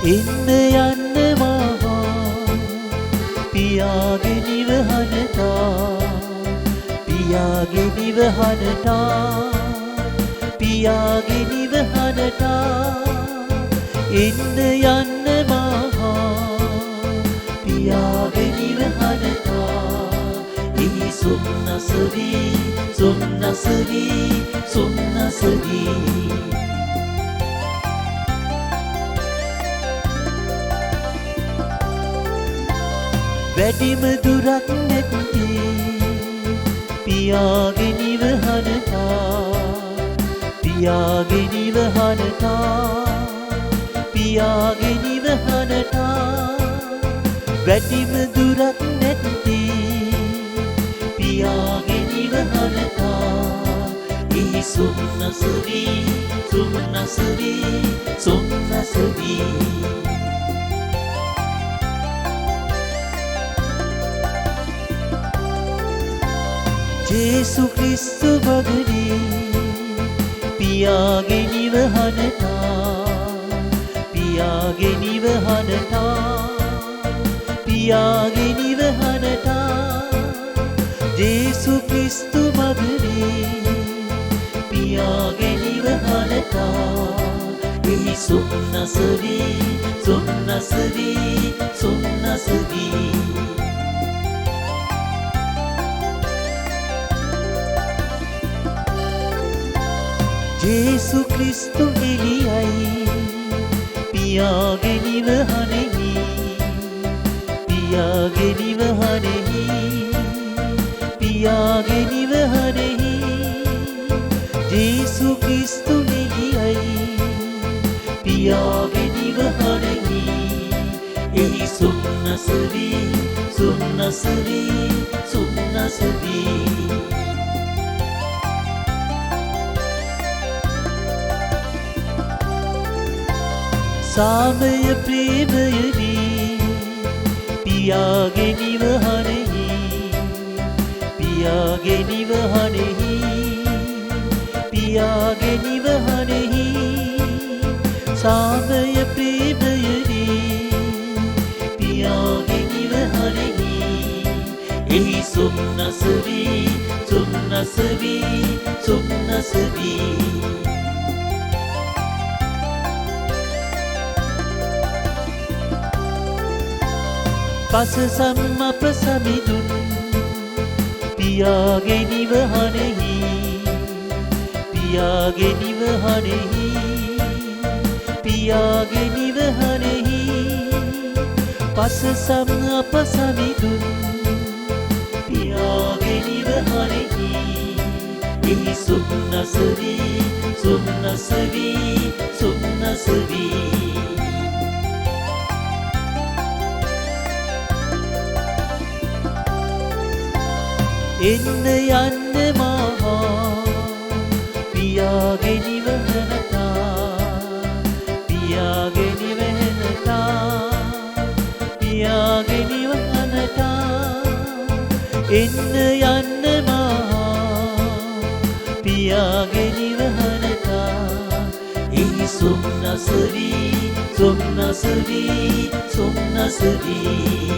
එන්න යන්න මහා පියාගේ නිවහනටා පියාගේ නිවහනටා පියාගේ නිවහනටා එන්න යන්න මහා පියාගේ නිවහනටා එහි සොම්නසවී සොම්නසවී සොම්නසවී වැඩිම දුරක් නැති පියාගේ නිවහනටා පියාගේ නිවහනටා පියාගේ නිවහනටා වැඩිම දුරක් නැති පියාගේ නිවහනටා එහි සොම්නසවී සොම්නසවී සොම්නසවී ජේසු ක්‍රිස්තු මගනේ පියාගේ නිවහනටා පියාගේ නිවහනටා පියාගේ නිවහනටා ජේසු ක්‍රිස්තු මගනේ පියාගේ නිවහනටා එහි සොම්නසවී සොම්නසවී සොම්නසවී ජේසු ක්‍රිස්තු එළියයි පියාගේ නිවහනෙහි පියාගේ නිවහනෙහි පියාගේ නිවහනෙහි ජේසු ක්‍රිස්තු එළියයි පියාගේ නිවහනෙහි එහි සොම්නසවී සොම්නසවී සොම්නසවී සාමය ප්‍රේමයදී පියාගේ නිවහනෙහි පියාගේ නිවහනෙහි පියාගේ නිවහනෙහි සාමය ප්‍රේමයදී පියාගේ නිවහනෙහි එහි සොම්නසවී සොම්නසවී සොම්නසවී පස සම්මප සමිඳුන් පියාගේ නිවහනෙහි පියාගේ නිවහනෙහි පියාගේ නිවහනෙහි පස සම්මප සමිඳුන් පියාගේ නිවහනෙහි එහි සොම්නසවී සොම්නසවී සොම්නසවී එන්න යන්න මහා පියාගේ නිවහනටා පියාගේ නිවහනටා පියාගේ නිවහනටා එන්න යන්න මහා පියාගේ නිවහනටා එහි සොම්නසවී සොම්නසවී සොම්නසවී